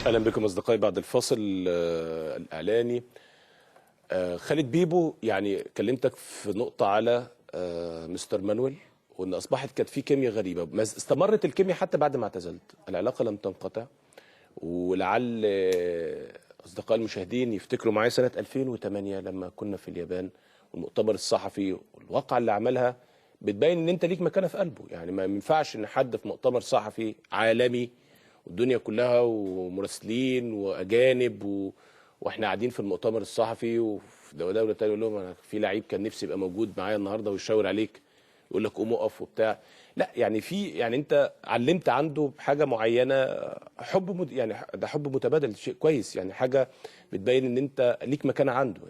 اهلا بكم اصدقائي بعد الفاصل الاعلاني. خالد بيبو، يعني كلمتك في نقطه على مستر مانويل، وان اصبحت كانت في كيمياء غريبه، استمرت الكيمياء حتى بعد ما اعتزلت، العلاقه لم تنقطع. ولعل اصدقاء المشاهدين يفتكروا معايا سنه 2008 لما كنا في اليابان، والمؤتمر الصحفي والواقعه اللي عملها بتبين ان انت ليك مكانه في قلبه. يعني ما ينفعش ان حد في مؤتمر صحفي عالمي والدنيا كلها ومراسلين واجانب واحنا قاعدين في المؤتمر الصحفي وفي دوله تانية يقول لهم انا في لعيب كان نفسي يبقى موجود معايا النهارده ويشاور عليك يقول لك قوم اقف وبتاع. لا يعني يعني انت علمت عنده بحاجه معينه، يعني ده حب متبادل، شيء كويس، يعني حاجه بتبين ان انت ليك مكانه عنده.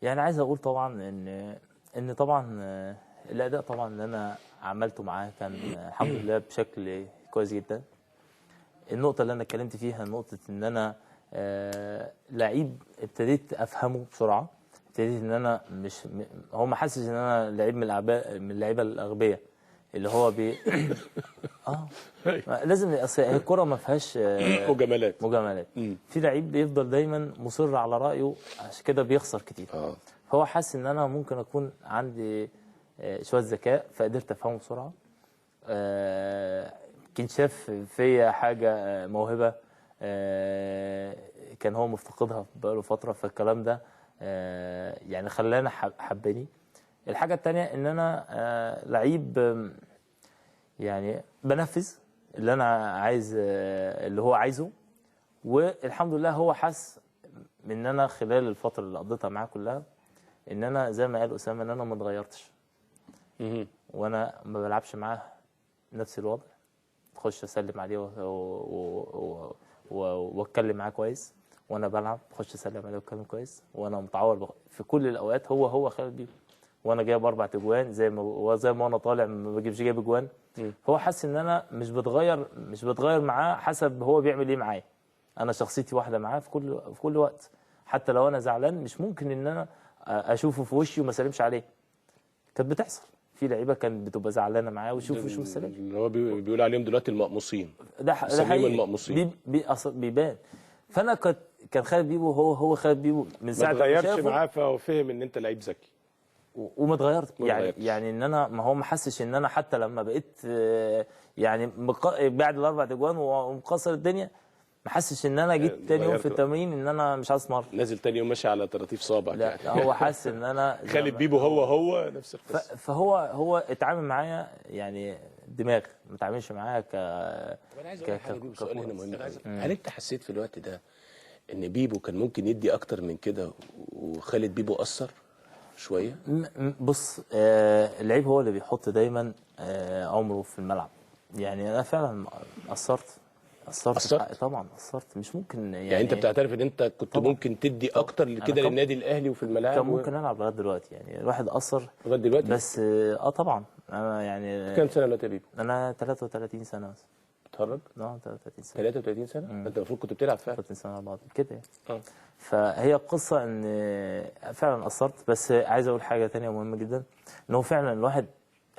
يعني عايز اقول طبعا ان طبعا الاداء طبعا اللي انا عملته معاه كان الحمد لله بشكل كويس جدا. النقطه اللي انا اتكلمت فيها نقطه ان انا لعيب ابتديت افهمه بسرعه، ابتديت ان انا مش هو ما حسش ان انا لعيب من اللعيبه الاغبياء اللي هو لازم هي الكوره ما فيهاش مجاملات. في لعيب بيفضل دايما مصر على رايه، عشان كده بيخسر كتير. فهو حس ان انا ممكن اكون عندي شويه ذكاء، فقدرت افهمه بسرعه. كنت شاف فيا حاجه موهبه كان هو مفتقدها بقاله فتره، فالكلام ده يعني خلاني حبني. الحاجه الثانيه ان انا لعيب يعني بنفذ اللي انا عايز، اللي هو عايزه. والحمد لله هو حس ان انا خلال الفتره اللي قضيتها معاه كلها ان انا زي ما قال اسامه ان انا ما اتغيرتش، وانا ما بلعبش معاه نفس الوضع. اخش اسلم عليه واتكلم معاه كويس، وانا بلعب اخش اسلم عليه واتكلم كويس، وانا متعور في كل الاوقات. هو خالد بيبو، وانا جايب 4 اجوان زي ما انا طالع ما بجيبش جايب اجوان. فهو حس ان انا مش بتغير معاه حسب هو بيعمل ايه معايا. انا شخصيتي واحده معاه في كل وقت. حتى لو انا زعلان مش ممكن ان انا اشوفه في وشي وما اسلمش عليه. كانت بتحصل في لعيبه كانت بتبقى زعلانه معاه ويشوف وشه ما يسلمش. اللي هو بيقول عليهم دلوقتي المقموصين، ده حقيقي المقموصين بيبان. فانا كان خالد بيبو هو خالد بيبو من ساعه ما اتغيرش معاه، فهو فهم ان انت لعيب ذكي وما اتغيرت. يعني ان انا ما هو ما حسش ان انا حتى لما بقيت يعني بعد ال4 اجوان ومكسر الدنيا، ما حسش ان انا جيت تاني يوم في التمرين ان انا مش عايز اتمرن، نازل تاني يوم ماشي على طراطيف صابع. لا يعني. هو حس ان انا خالد بيبو هو نفس القصه. فهو اتعامل معايا يعني دماغ، ما اتعاملش معايا طب انا عايز اقول لحضرتك سؤال هنا مهم قوي. هل انت حسيت في الوقت ده ان بيبو كان ممكن يدي اكتر من كده وخالد بيبو اثر شويه؟ بص، اللعيب هو اللي بيحط دايما عمره في الملعب. يعني انا فعلا قصرت طبعا قصرت. مش ممكن يعني انت بتعترف ان انت كنت طبعًا ممكن تدي اكتر كده للنادي الاهلي وفي الملاعب؟ كان ممكن العب لغايه دلوقتي. يعني الواحد قصر لغايه دلوقتي، بس طبعا. انا يعني كام سنه دلوقتي يا بيبو؟ انا 33 سنه مثلا. بتهرج؟ 33 سنه. 33 سنه؟ انت المفروض كنت بتلعب فعلا 33 سنه على بعض كده. فهي القصه ان فعلا قصرت. بس عايز اقول حاجه ثانيه مهمه جدا، ان هو فعلا الواحد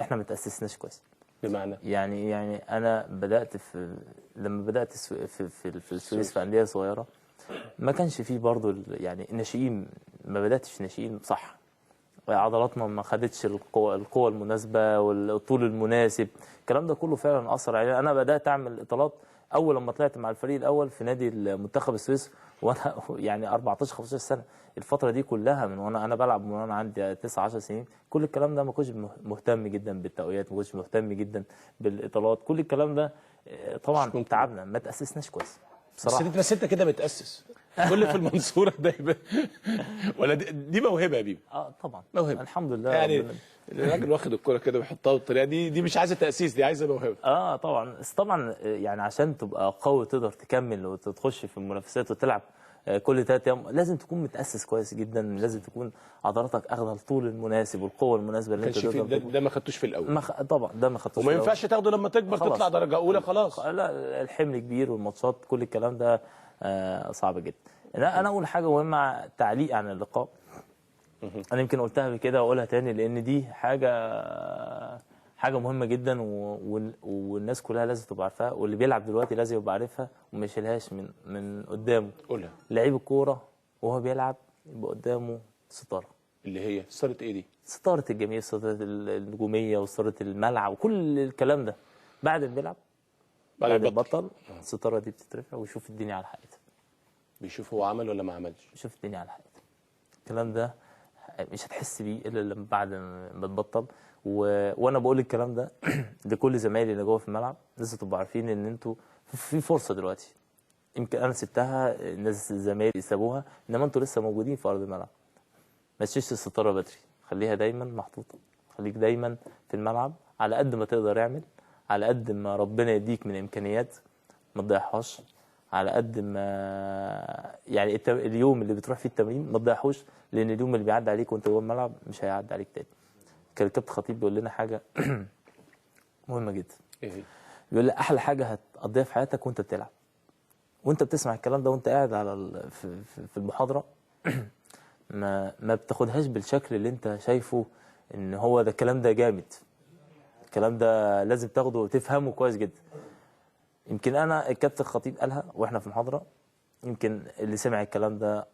احنا ما تاسسناش كويس. بمعنى يعني انا بدات لما بدات في السويس في انديه صغيره، ما كانش فيه برضو يعني الناشئين، ما بداتش ناشئين صح. عضلاتنا ما خدتش القوه المناسبه والطول المناسب. الكلام ده كله فعلا اثر علينا. انا بدات اعمل اطالات اول لما طلعت مع الفريق الاول في نادي المنتخب السويس وانا يعني 14 15 سنه. الفتره دي كلها من وانا بلعب من وانا عندي 9 10 سنين. كل الكلام ده ما كنتش مهتم جدا بالتقويات، ما كنتش مهتم جدا بالاطالات. كل الكلام ده طبعا تعبنا، ما تاسسناش كويس بصراحه. بس انت كده متاسس كل في المنصوره ده ولا دي موهبه يا بيبو؟ طبعا موهبه الحمد لله. يعني الراجل واخد الكوره كده ويحطها بالطريقه دي مش عايزه تاسيس، دي عايزه موهبه. طبعا. بس طبعا يعني عشان تبقى قوي تقدر تكمل وتخش في المنافسات وتلعب كل 3 ايام لازم تكون متاسس كويس جدا. لازم تكون عضلاتك اخذها الطول المناسب والقوه المناسبه اللي انت تقدر ده ما خدتوش في الاول. طبعا ده ما خدتوش وما ينفعش تاخده لما تكبر تطلع درجه اولى خلاص. لا الحمل كبير والماتشات كل الكلام ده صعب جدا. انا اقول حاجه مهمه تعليق عن اللقاء. انا يمكن قلتها قبل كده واقولها تاني لان دي حاجه حاجه مهمه جدا والناس كلها لازم تبقى عارفاها، واللي بيلعب دلوقتي لازم يبقى عارفها وما يشيلهاش من قدامه. قولها. لعيب الكوره وهو بيلعب يبقى قدامه ستاره. اللي هي ستاره ايه دي؟ ستاره الجماهير، ستاره النجوميه، وستاره الملعب، وكل الكلام ده. بعد ما بيلعب، بعد بعد ما ما يبطل، الستاره دي بتترفع ويشوف الدنيا على حقيقتها. بيشوف هو عمل ولا ما عملش. يشوف الدنيا على حقيقتها. الكلام ده مش هتحس بيه الا لما بعد ما تبطل. وانا بقول الكلام ده لكل زمايلي اللي جوه في الملعب، لازم تبقوا عارفين ان انتوا في فرصه دلوقتي. يمكن انا سبتها، الناس زمايلي سابوها، انما انتوا لسه موجودين في ارض الملعب. ما تشيلش الستاره بدري، خليها دايما محطوطه. خليك دايما في الملعب على قد ما تقدر اعمل، على قد ما ربنا يديك من امكانيات ما تضيعهاش، على قد ما يعني اليوم اللي بتروح فيه التمرين ما تضيعهوش، لان اليوم اللي بيعدي عليك وانت جوه الملعب مش هيعدي عليك تاني. كان الكابتن خطيب بيقول لنا حاجه مهمه جدا. ايه هي؟ بيقول لي احلى حاجه هتقضيها في حياتك وانت بتلعب، وانت بتسمع الكلام ده وانت قاعد على في المحاضره ما بتاخدهاش بالشكل اللي انت شايفه ان هو ده الكلام ده جامد. الكلام ده لازم تاخده وتفهمه كويس جدا. يمكن انا الكابتن خطيب قالها واحنا في محاضره، يمكن اللي سمع الكلام ده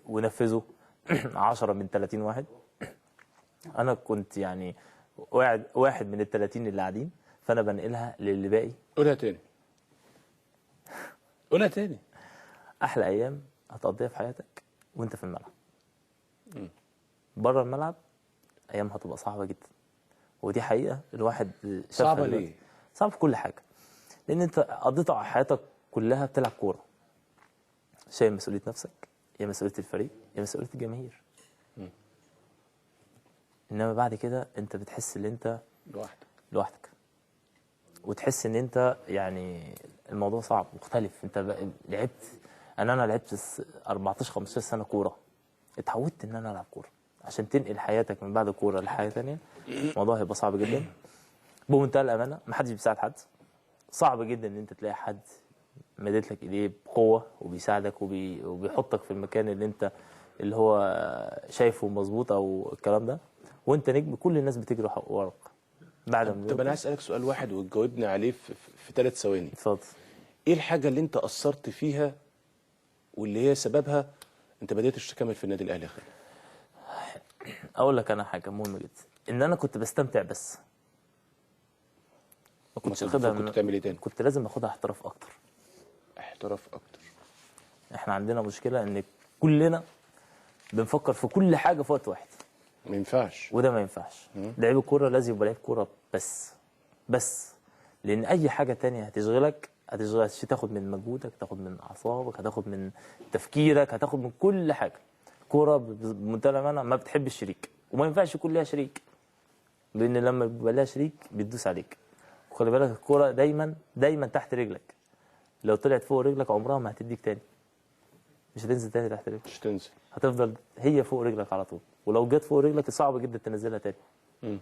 ونفذه 10 من 30 واحد. انا كنت يعني واحد من ال 30 اللي قاعدين، فانا بنقلها للي باقي. قولها تاني. قولها تاني. احلى ايام هتقضيها في حياتك وانت في الملعب. بره الملعب ايام هتبقى صعبه جدا، ودي حقيقه الواحد شافها. صعبه ليه؟ صعب في كل حاجه، لان انت قضيت حياتك كلها بتلعب كوره، شايل مسؤوليه نفسك، يا مسؤوليه الفريق، يا مسؤوليه الجماهير. انما بعد كده انت بتحس ان انت لوحدك، وتحس ان انت يعني الموضوع صعب مختلف. انت لعبت، انا لعبت 14 15 سنه كوره، اتعودت ان انا العب كوره. عشان تنقل حياتك من بعد الكوره لحياه ثانيه الموضوع هيبقى صعب جدا. بمنتهى الامانه ما حدش بيساعد حد. صعب جدا ان انت تلاقي حد مدت لك ايديه بقوه وبيساعدك وبيحطك في المكان اللي هو شايفه مظبوط او الكلام ده، وانت نجم كل الناس بتجري وراك. بعد ما طب انا عايز اسالك سؤال واحد وتجاوبني عليه في 3 ثواني. اتفضل. ايه الحاجه اللي انت قصرت فيها واللي هي سببها انت بدأتش تكمل في النادي الاهلي يا خالد؟ اقول لك انا حاجه مهمه جدا، ان انا كنت بستمتع بس ما كنتش اخدها. كنت تعمل ايه تاني؟ كنت لازم اخدها احتراف اكتر. احتراف اكتر. احنا عندنا مشكله ان كلنا بنفكر في كل حاجه في وقت واحد. ما ينفعش. وده ما ينفعش. لعيب الكوره لازم يبقى لعيب كوره بس لان اي حاجه تانية هتشغلك تاخد من مجهودك، تاخد من اعصابك، هتاخد من تفكيرك، هتاخد من كل حاجه. كوره بمنتهى الامانه ما بتحب الشريك، وما ينفعش يكون ليها شريك، لان لما بيبقى لها شريك بتدوس عليك. وخلي بالك الكوره دايما تحت رجلك، لو طلعت فوق رجلك عمرها ما هتديك تاني، مش هتنزل تاني تحت رجلك، مش تنزل، هتفضل هي فوق رجلك على طول. ولو جت فوق رجلك صعب جدا تنزلها تاني.